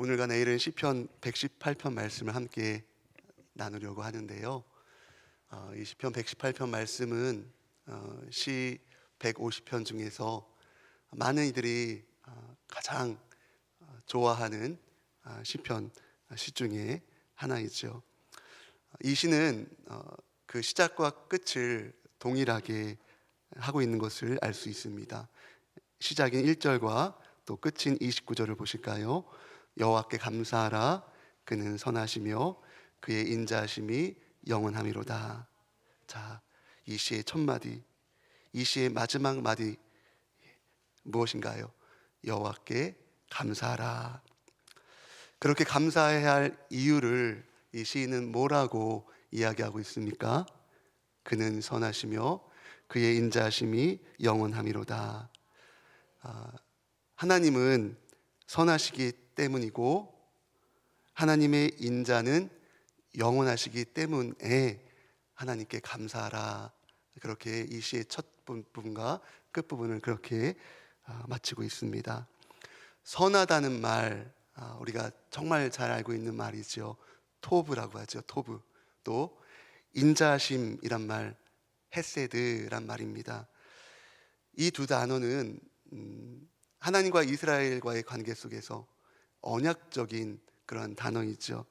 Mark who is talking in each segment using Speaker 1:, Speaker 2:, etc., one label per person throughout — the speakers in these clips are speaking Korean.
Speaker 1: 오늘과 내일은 시편 118편 말씀을 함께 나누려고 하는데요. 이 시편 118편 말씀은 시 150편 중에서 많은 이들이 가장 좋아하는 시편 시 중에 하나이죠. 이 시는 그 시작과 끝을 동일하게 하고 있는 것을 알 수 있습니다. 시작인 1절과 또 끝인 29절을 보실까요? 여호와께 감사하라. 그는 선하시며 그의 인자하심이 영원함이로다. 자, 이 시의 첫 마디, 이 시의 마지막 마디 무엇인가요? 여호와께 감사하라. 그렇게 감사해야 할 이유를 이 시인은 뭐라고 이야기하고 있습니까? 그는 선하시며 그의 인자하심이 영원함이로다. 하나님은 선하시기 때문이고 하나님의 인자는 영원하시기 때문에 하나님께 감사하라. 그렇게 이 시의 첫 부분과 끝 부분을 그렇게 마치고 있습니다. 선하다는 말, 우리가 정말 잘 알고 있는 말이죠. 토브라고 하죠. 토브. 또 인자하심이란 말, 헤세드란 말입니다. 이 두 단어는 하나님과 이스라엘과의 관계 속에서 언약적인 그런 단어이죠.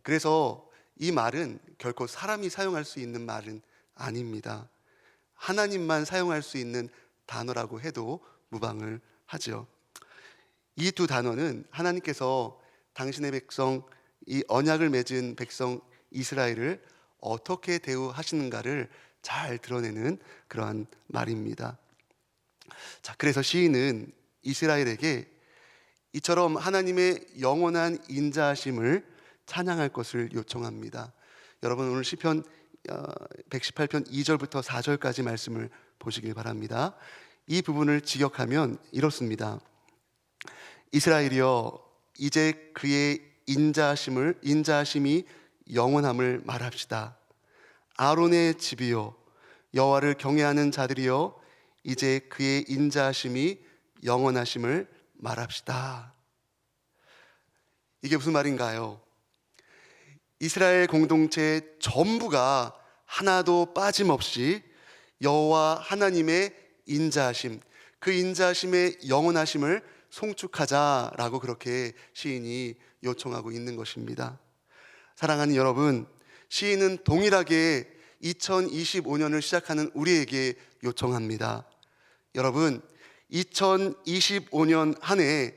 Speaker 1: 그래서 이 말은 결코 사람이 사용할 수 있는 말은 아닙니다. 하나님만 사용할 수 있는 단어라고 해도 무방을 하죠. 이 두 단어는 하나님께서 당신의 백성, 이 언약을 맺은 백성 이스라엘을 어떻게 대우하시는가를 잘 드러내는 그러한 말입니다. 자, 그래서 시인은 이스라엘에게 이처럼 하나님의 영원한 인자하심을 찬양할 것을 요청합니다. 여러분, 오늘 시편 118편 2절부터 4절까지 말씀을 보시길 바랍니다. 이 부분을 직역하면 이렇습니다. 이스라엘이여, 이제 그의 인자하심이 영원함을 말합시다. 아론의 집이여, 여호와를 경외하는 자들이여, 이제 그의 인자하심이 영원하심을 말합시다. 이게 무슨 말인가요? 이스라엘 공동체 전부가 하나도 빠짐없이 여호와 하나님의 인자하심, 그 인자하심의 영원하심을 송축하자라고 그렇게 시인이 요청하고 있는 것입니다. 사랑하는 여러분, 시인은 동일하게 2025년을 시작하는 우리에게 요청합니다. 여러분, 2025년 한 해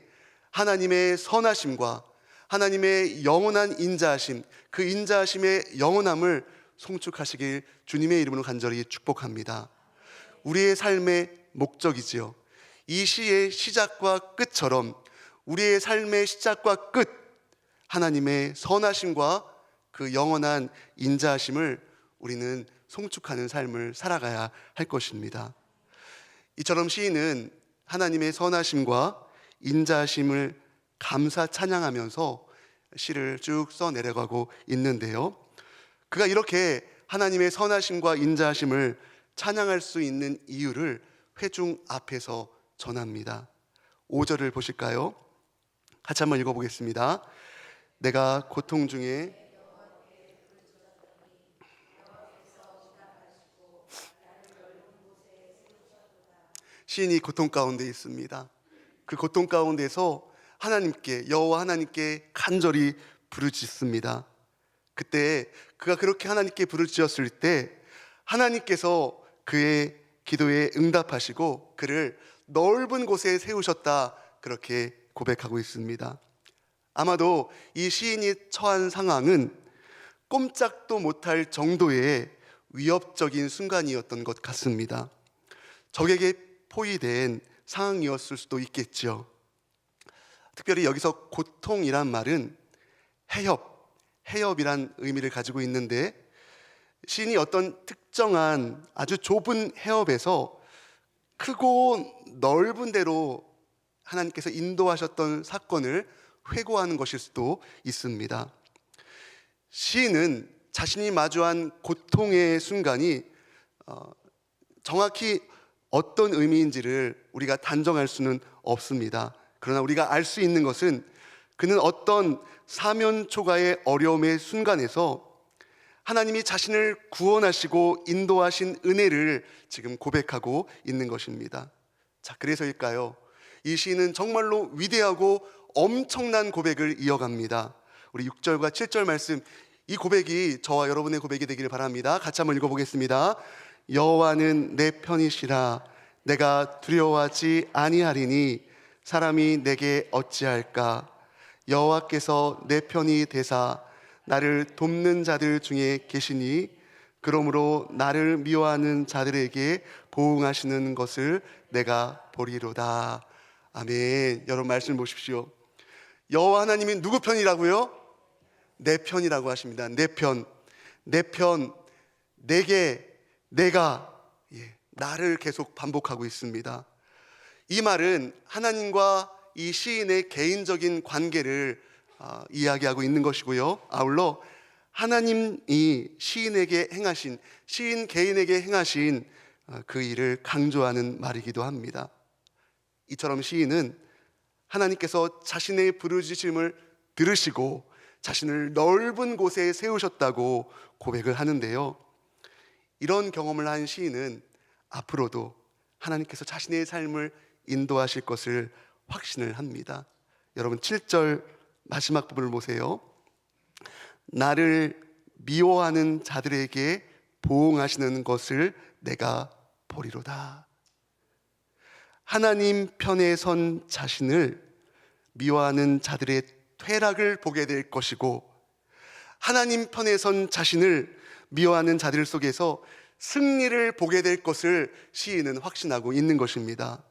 Speaker 1: 하나님의 선하심과 하나님의 영원한 인자하심, 그 인자하심의 영원함을 송축하시길 주님의 이름으로 간절히 축복합니다. 우리의 삶의 목적이지요. 이 시의 시작과 끝처럼 우리의 삶의 시작과 끝, 하나님의 선하심과 그 영원한 인자하심을 우리는 송축하는 삶을 살아가야 할 것입니다. 이처럼 시인은 하나님의 선하심과 인자하심을 감사 찬양하면서 시를 쭉 써내려가고 있는데요. 그가 이렇게 하나님의 선하심과 인자하심을 찬양할 수 있는 이유를 회중 앞에서 전합니다. 5절을 보실까요? 같이 한번 읽어보겠습니다. 내가 고통 중에 시인이 고통 가운데 있습니다. 그 고통 가운데서 하나님께, 여호와 하나님께 간절히 부르짖습니다. 그때 그가 그렇게 하나님께 부르짖었을 때 하나님께서 그의 기도에 응답하시고 그를 넓은 곳에 세우셨다, 그렇게 고백하고 있습니다. 아마도 이 시인이 처한 상황은 꼼짝도 못할 정도의 위협적인 순간이었던 것 같습니다. 적에게 포위된 상황이었을 수도 있겠죠. 특별히 여기서 고통이란 말은 해협이란 의미를 가지고 있는데, 시인이 어떤 특정한 아주 좁은 해협에서 크고 넓은 데로 하나님께서 인도하셨던 사건을 회고하는 것일 수도 있습니다. 시인은 자신이 마주한 고통의 순간이 정확히 어떤 의미인지를 우리가 단정할 수는 없습니다. 그러나 우리가 알 수 있는 것은 그는 어떤 사면초가의 어려움의 순간에서 하나님이 자신을 구원하시고 인도하신 은혜를 지금 고백하고 있는 것입니다. 자, 그래서일까요? 이 시인은 정말로 위대하고 엄청난 고백을 이어갑니다. 우리 6절과 7절 말씀, 이 고백이 저와 여러분의 고백이 되기를 바랍니다. 같이 한번 읽어보겠습니다. 여호와는 내 편이시라. 내가 두려워하지 아니하리니 사람이 내게 어찌할까. 여호와께서 내 편이 되사 나를 돕는 자들 중에 계시니 그러므로 나를 미워하는 자들에게 보응하시는 것을 내가 보리로다. 아멘. 여러분 말씀 보십시오. 여호와 하나님이 누구 편이라고요? 내 편이라고 하십니다. 내 편, 내 편, 내게, 내가, 나를 계속 반복하고 있습니다. 이 말은 하나님과 이 시인의 개인적인 관계를 이야기하고 있는 것이고요. 아울러 하나님이 시인에게 행하신, 시인 개인에게 행하신 그 일을 강조하는 말이기도 합니다. 이처럼 시인은 하나님께서 자신의 부르짖음을 들으시고 자신을 넓은 곳에 세우셨다고 고백을 하는데요. 이런 경험을 한 시인은 앞으로도 하나님께서 자신의 삶을 인도하실 것을 확신을 합니다. 여러분 7절 마지막 부분을 보세요. 나를 미워하는 자들에게 보응하시는 것을 내가 보리로다. 하나님 편에 선 자신을 미워하는 자들의 퇴락을 보게 될 것이고, 하나님 편에 선 자신을 미워하는 자들 속에서 승리를 보게 될 것을 시인은 확신하고 있는 것입니다.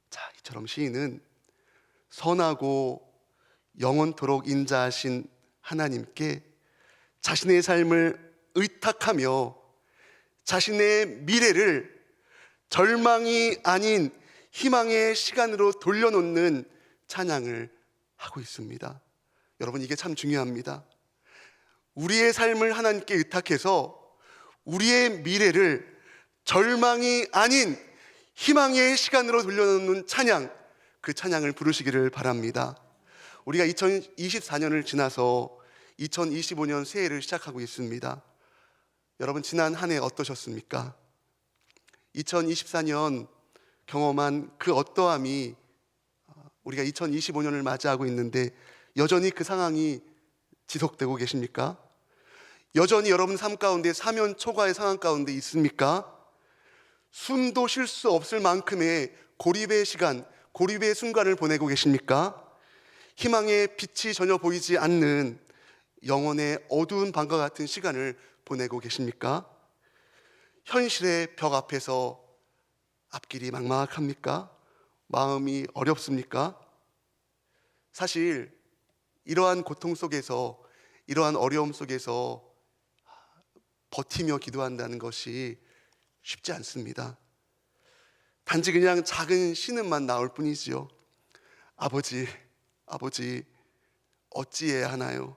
Speaker 1: 자, 이처럼 시인은 선하고 영원토록 인자하신 하나님께 자신의 삶을 의탁하며 자신의 미래를 절망이 아닌 희망의 시간으로 돌려놓는 찬양을 하고 있습니다. 여러분, 이게 참 중요합니다. 우리의 삶을 하나님께 의탁해서 우리의 미래를 절망이 아닌 희망의 시간으로 돌려놓는 찬양, 그 찬양을 부르시기를 바랍니다. 우리가 2024년을 지나서 2025년 새해를 시작하고 있습니다. 여러분, 지난 한 해 어떠셨습니까? 2024년 경험한 그 어떠함이 우리가 2025년을 맞이하고 있는데 여전히 그 상황이 지속되고 계십니까? 여전히 여러분 삶 가운데 사면 초과의 상황 가운데 있습니까? 숨도 쉴 수 없을 만큼의 고립의 시간, 고립의 순간을 보내고 계십니까? 희망의 빛이 전혀 보이지 않는 영혼의 어두운 밤과 같은 시간을 보내고 계십니까? 현실의 벽 앞에서 앞길이 막막합니까? 마음이 어렵습니까? 사실 이러한 고통 속에서, 이러한 어려움 속에서 버티며 기도한다는 것이 쉽지 않습니다. 단지 그냥 작은 신음만 나올 뿐이지요. 아버지, 아버지, 어찌해야 하나요?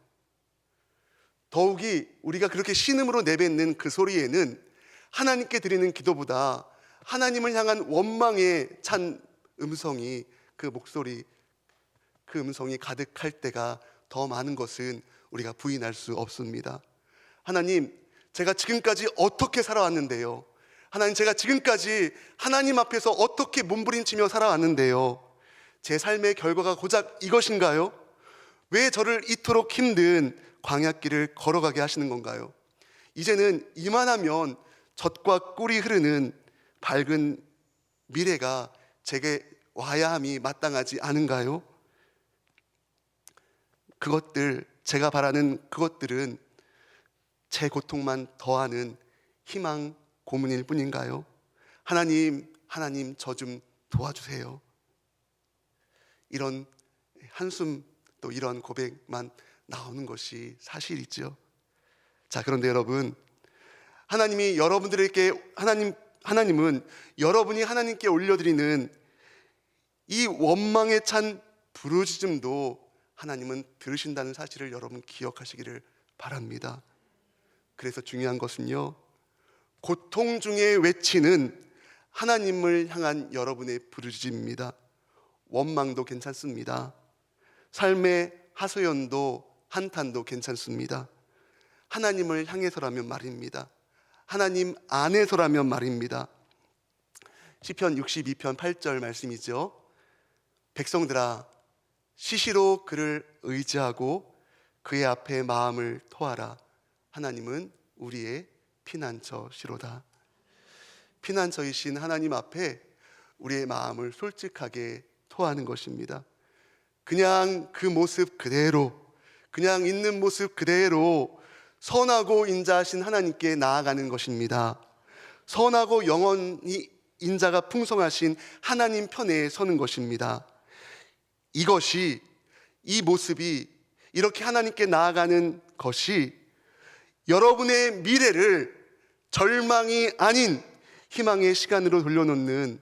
Speaker 1: 더욱이 우리가 그렇게 신음으로 내뱉는 그 소리에는 하나님께 드리는 기도보다 하나님을 향한 원망에 찬 음성이, 그 목소리, 그 음성이 가득할 때가 더 많은 것은 우리가 부인할 수 없습니다. 하나님, 제가 지금까지 어떻게 살아왔는데요? 하나님, 제가 지금까지 하나님 앞에서 어떻게 몸부림치며 살아왔는데요? 제 삶의 결과가 고작 이것인가요? 왜 저를 이토록 힘든 광야길을 걸어가게 하시는 건가요? 이제는 이만하면 젖과 꿀이 흐르는 밝은 미래가 제게 와야 함이 마땅하지 않은가요? 그것들, 제가 바라는 그것들은 제 고통만 더하는 희망 고문일 뿐인가요? 하나님, 하나님, 저 좀 도와주세요. 이런 한숨, 또 이런 고백만 나오는 것이 사실이죠. 자, 그런데 여러분, 하나님이 여러분들에게, 하나님은 여러분이 하나님께 올려드리는 이 원망에 찬 부르짖음도 하나님은 들으신다는 사실을 여러분 기억하시기를 바랍니다. 그래서 중요한 것은요, 고통 중에 외치는 하나님을 향한 여러분의 부르짖음입니다. 원망도 괜찮습니다. 삶의 하소연도 한탄도 괜찮습니다. 하나님을 향해서라면 말입니다. 하나님 안에서라면 말입니다. 시편 62편 8절 말씀이죠. 백성들아, 시시로 그를 의지하고 그의 앞에 마음을 토하라. 하나님은 우리의 피난처시로다. 피난처이신 하나님 앞에 우리의 마음을 솔직하게 토하는 것입니다. 그냥 그 모습 그대로, 그냥 있는 모습 그대로 선하고 인자하신 하나님께 나아가는 것입니다. 선하고 영원히 인자가 풍성하신 하나님 편에 서는 것입니다. 이것이, 이 모습이, 이렇게 하나님께 나아가는 것이 여러분의 미래를 절망이 아닌 희망의 시간으로 돌려놓는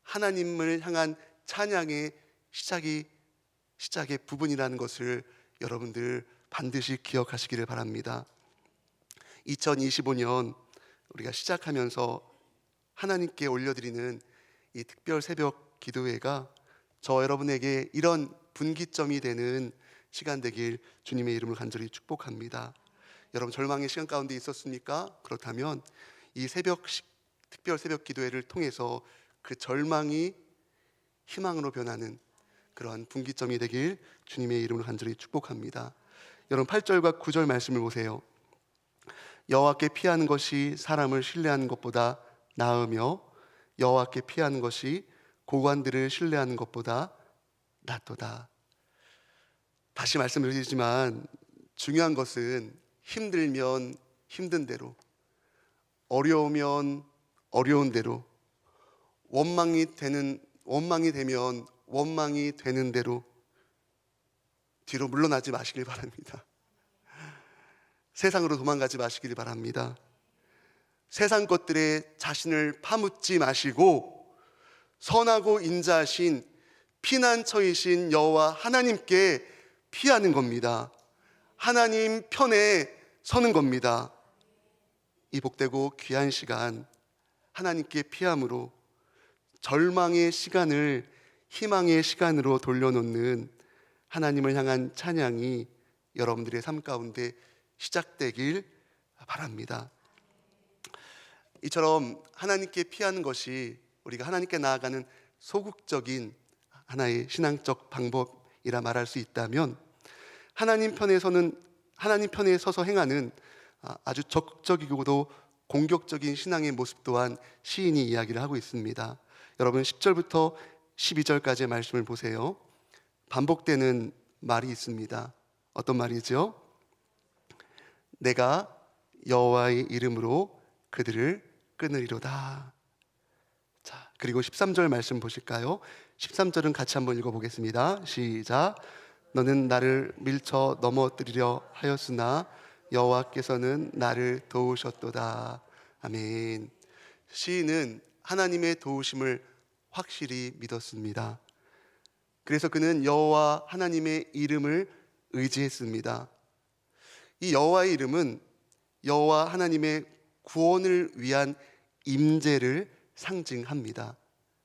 Speaker 1: 하나님을 향한 찬양의 시작의 부분이라는 것을 여러분들 반드시 기억하시기를 바랍니다. 2025년 우리가 시작하면서 하나님께 올려드리는 이 특별 새벽 기도회가 저 여러분에게 이런 분기점이 되는 시간 되길 주님의 이름으로 간절히 축복합니다. 여러분 절망의 시간 가운데 있었습니까? 그렇다면 이 특별 새벽 기도회를 통해서 그 절망이 희망으로 변하는 그러한 분기점이 되길 주님의 이름으로 간절히 축복합니다. 여러분 8절과 9절 말씀을 보세요. 여호와께 피하는 것이 사람을 신뢰하는 것보다 나으며 여호와께 피하는 것이 고관들을 신뢰하는 것보다 낫도다. 다시 말씀드리지만 중요한 것은 힘들면 힘든 대로, 어려우면 어려운 대로, 원망이 되면 원망이 되는 대로 뒤로 물러나지 마시길 바랍니다. 세상으로 도망가지 마시길 바랍니다. 세상 것들에 자신을 파묻지 마시고 선하고 인자하신 피난처이신 여호와 하나님께 피하는 겁니다. 하나님 편에 서는 겁니다. 이 복되고 귀한 시간, 하나님께 피함으로 절망의 시간을 희망의 시간으로 돌려놓는 하나님을 향한 찬양이 여러분들의 삶 가운데 시작되길 바랍니다. 이처럼 하나님께 피하는 것이 우리가 하나님께 나아가는 소극적인 하나의 신앙적 방법이라 말할 수 있다면, 하나님 편에 서서 행하는 아주 적극적이고도 공격적인 신앙의 모습 또한 시인이 이야기를 하고 있습니다. 여러분 10절부터 12절까지의 말씀을 보세요. 반복되는 말이 있습니다. 어떤 말이죠? 내가 여호와의 이름으로 그들을 끊으리로다. 자, 그리고 13절 말씀 보실까요? 13절은 같이 한번 읽어보겠습니다. 시작. 너는 나를 밀쳐 넘어뜨리려 하였으나 여호와께서는 나를 도우셨도다. 아멘. 시인은 하나님의 도우심을 확실히 믿었습니다. 그래서 그는 여호와 하나님의 이름을 의지했습니다. 이 여호와의 이름은 여호와 하나님의 구원을 위한 임재를 상징합니다.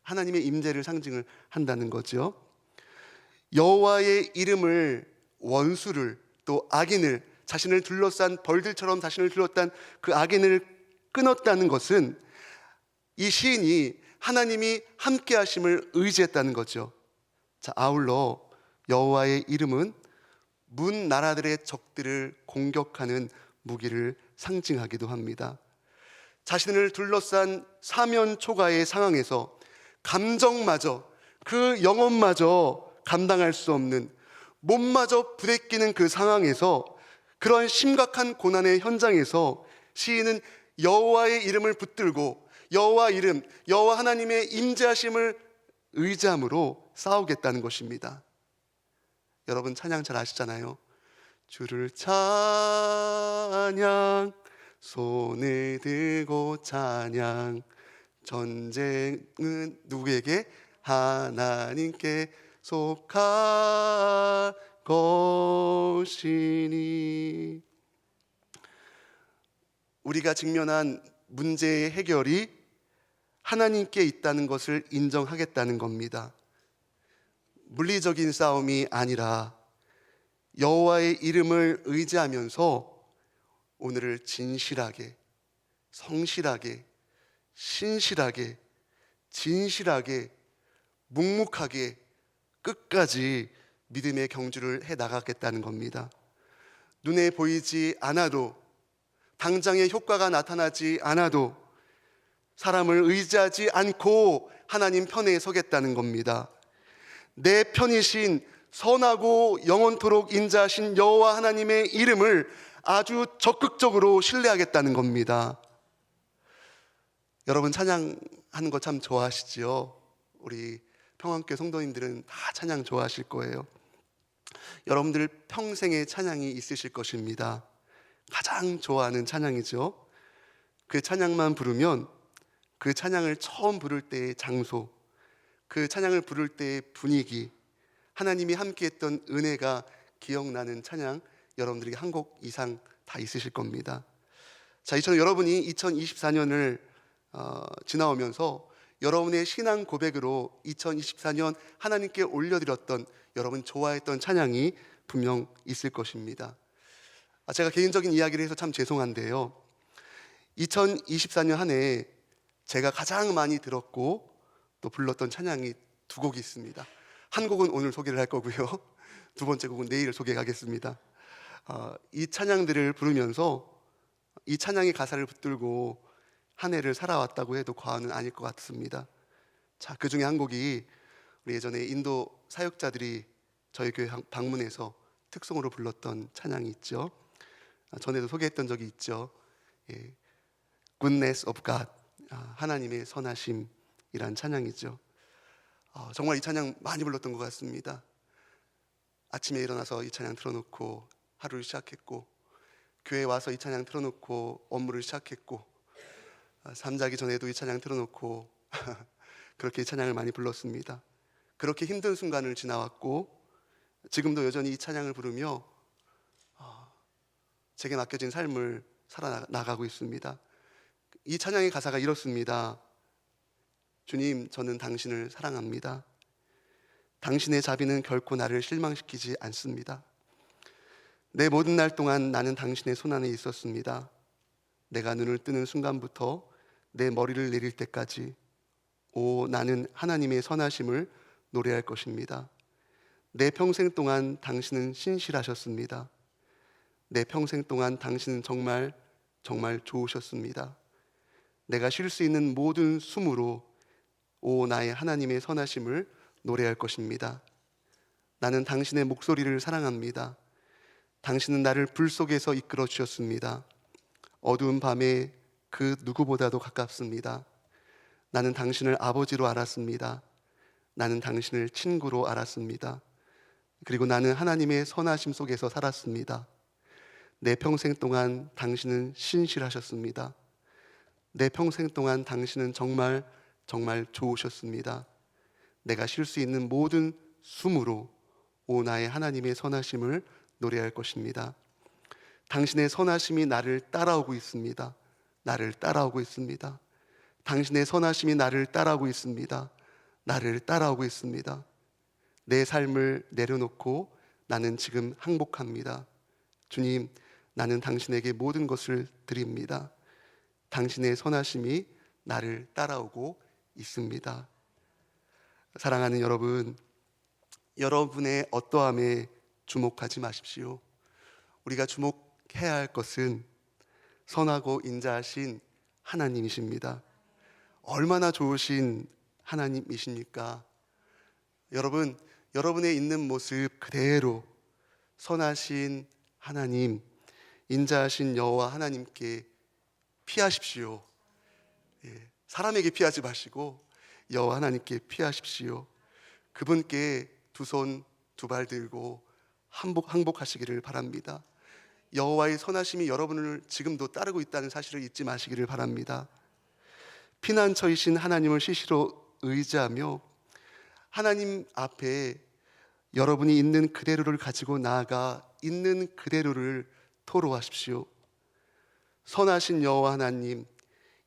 Speaker 1: 하나님의 임재를 상징을 한다는 거죠. 여호와의 이름을, 원수를, 또 악인을, 자신을 둘러싼 벌들처럼 자신을 둘러싼 그 악인을 끊었다는 것은 이 시인이 하나님이 함께 하심을 의지했다는 거죠. 자, 아울러 여호와의 이름은 문 나라들의 적들을 공격하는 무기를 상징하기도 합니다. 자신을 둘러싼 사면초가의 상황에서 감정마저, 그 영혼마저 감당할 수 없는, 몸마저 부대끼는 그 상황에서, 그런 심각한 고난의 현장에서 시인은 여호와의 이름을 붙들고 여호와 이름, 여호와 하나님의 임재하심을 의지함으로 싸우겠다는 것입니다. 여러분 찬양 잘 아시잖아요. 주를 찬양, 손을 들고 찬양. 전쟁은 누구에게? 하나님께 속할 것이니. 우리가 직면한 문제의 해결이 하나님께 있다는 것을 인정하겠다는 겁니다. 물리적인 싸움이 아니라 여호와의 이름을 의지하면서 오늘을 진실하게, 성실하게, 신실하게, 진실하게, 묵묵하게 끝까지 믿음의 경주를 해 나가겠다는 겁니다. 눈에 보이지 않아도, 당장의 효과가 나타나지 않아도 사람을 의지하지 않고 하나님 편에 서겠다는 겁니다. 내 편이신 선하고 영원토록 인자하신 여호와 하나님의 이름을 아주 적극적으로 신뢰하겠다는 겁니다. 여러분 찬양하는 거 참 좋아하시지요? 우리 평안교회 성도님들은 다 찬양 좋아하실 거예요. 여러분들 평생의 찬양이 있으실 것입니다. 가장 좋아하는 찬양이죠. 그 찬양만 부르면 그 찬양을 처음 부를 때의 장소, 그 찬양을 부를 때의 분위기, 하나님이 함께했던 은혜가 기억나는 찬양, 여러분들이 한 곡 이상 다 있으실 겁니다. 자, 이처럼 여러분이 2024년을 지나오면서 여러분의 신앙 고백으로 2024년 하나님께 올려드렸던, 여러분 좋아했던 찬양이 분명 있을 것입니다. 제가 개인적인 이야기를 해서 참 죄송한데요, 2024년 한 해 제가 가장 많이 들었고 또 불렀던 찬양이 두 곡이 있습니다. 한 곡은 오늘 소개를 할 거고요, 두 번째 곡은 내일 소개하겠습니다. 이 찬양들을 부르면서 이 찬양의 가사를 붙들고 한 해를 살아왔다고 해도 과언은 아닐 것 같습니다. 자, 그 중에 한 곡이 우리 예전에 인도 사역자들이 저희 교회 방문해서 특송으로 불렀던 찬양이 있죠. 전에도 소개했던 적이 있죠. Goodness of God, 하나님의 선하심이란 찬양이죠. 정말 이 찬양 많이 불렀던 것 같습니다. 아침에 일어나서 이 찬양 틀어놓고 하루를 시작했고, 교회에 와서 이 찬양 틀어놓고 업무를 시작했고, 잠자기 전에도 이 찬양 틀어놓고 그렇게 이 찬양을 많이 불렀습니다. 그렇게 힘든 순간을 지나왔고, 지금도 여전히 이 찬양을 부르며 제게 맡겨진 삶을 살아나가고 있습니다. 이 찬양의 가사가 이렇습니다. 주님, 저는 당신을 사랑합니다. 당신의 자비는 결코 나를 실망시키지 않습니다. 내 모든 날 동안 나는 당신의 손안에 있었습니다. 내가 눈을 뜨는 순간부터 내 머리를 내릴 때까지 나는 하나님의 선하심을 노래할 것입니다. 내 평생 동안 당신은 신실하셨습니다. 내 평생 동안 당신은 정말 정말 좋으셨습니다. 내가 쉴 수 있는 모든 숨으로 나의 하나님의 선하심을 노래할 것입니다. 나는 당신의 목소리를 사랑합니다. 당신은 나를 불 속에서 이끌어 주셨습니다. 어두운 밤에 그 누구보다도 가깝습니다. 나는 당신을 아버지로 알았습니다. 나는 당신을 친구로 알았습니다. 그리고 나는 하나님의 선하심 속에서 살았습니다. 내 평생 동안 당신은 신실하셨습니다. 내 평생 동안 당신은 정말 정말 좋으셨습니다. 내가 쉴 수 있는 모든 숨으로 나의 하나님의 선하심을 노래할 것입니다. 당신의 선하심이 나를 따라오고 있습니다. 나를 따라오고 있습니다. 당신의 선하심이 나를 따라오고 있습니다. 나를 따라오고 있습니다. 내 삶을 내려놓고 나는 지금 항복합니다. 주님, 나는 당신에게 모든 것을 드립니다. 당신의 선하심이 나를 따라오고 있습니다. 사랑하는 여러분, 여러분의 어떠함에 주목하지 마십시오. 우리가 주목해야 할 것은 선하고 인자하신 하나님이십니다. 얼마나 좋으신 하나님이십니까? 여러분, 여러분의 있는 모습 그대로 선하신 하나님, 인자하신 여호와 하나님께 피하십시오. 사람에게 피하지 마시고 여호와 하나님께 피하십시오. 그분께 두 손 두 발 들고 항복하시기를 바랍니다. 여호와의 선하심이 여러분을 지금도 따르고 있다는 사실을 잊지 마시기를 바랍니다. 피난처이신 하나님을 시시로 의지하며 하나님 앞에 여러분이 있는 그대로를 가지고 나아가 있는 그대로를 토로하십시오. 선하신 여호와 하나님,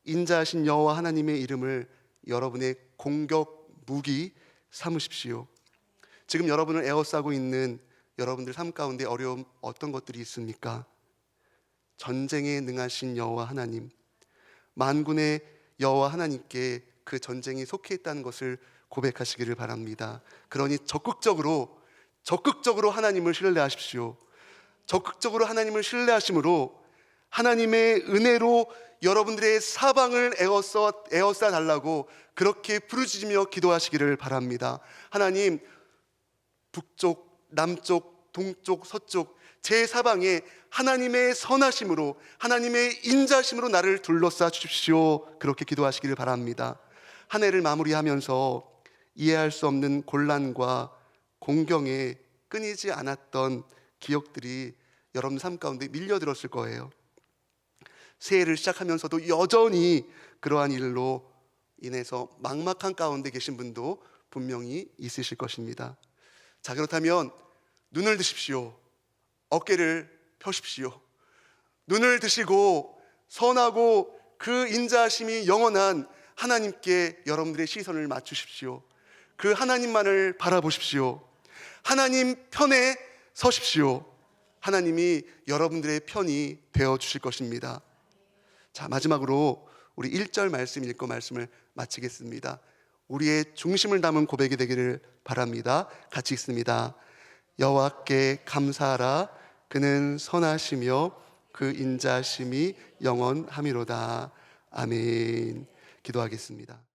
Speaker 1: 인자하신 여호와 하나님의 이름을 여러분의 공격 무기 삼으십시오. 지금 여러분을 에워싸고 있는 여러분들 삶 가운데 어려움 어떤 것들이 있습니까? 전쟁에 능하신 여호와 하나님, 만군의 여호와 하나님께 그 전쟁이 속해 있다는 것을 고백하시기를 바랍니다. 그러니 적극적으로 하나님을 신뢰하십시오. 적극적으로 하나님을 신뢰하심으로 하나님의 은혜로 여러분들의 사방을 에워싸 달라고 그렇게 부르짖으며 기도하시기를 바랍니다. 하나님, 북쪽, 남쪽, 동쪽, 서쪽 제 사방에 하나님의 선하심으로, 하나님의 인자심으로 나를 둘러싸 주십시오. 그렇게 기도하시기를 바랍니다. 한 해를 마무리하면서 이해할 수 없는 곤란과 공경에 끊이지 않았던 기억들이 여러분 삶 가운데 밀려들었을 거예요. 새해를 시작하면서도 여전히 그러한 일로 인해서 막막한 가운데 계신 분도 분명히 있으실 것입니다. 자, 그렇다면 눈을 드십시오. 어깨를 펴십시오. 눈을 드시고 선하고 그 인자하심이 영원한 하나님께 여러분들의 시선을 맞추십시오. 그 하나님만을 바라보십시오. 하나님 편에 서십시오. 하나님이 여러분들의 편이 되어 주실 것입니다. 자, 마지막으로 우리 1절 말씀 읽고 말씀을 마치겠습니다. 우리의 중심을 담은 고백이 되기를 바랍니다. 같이 읽습니다. 여호와께 감사하라. 그는 선하시며 그 인자심이 영원함이로다. 아멘. 기도하겠습니다.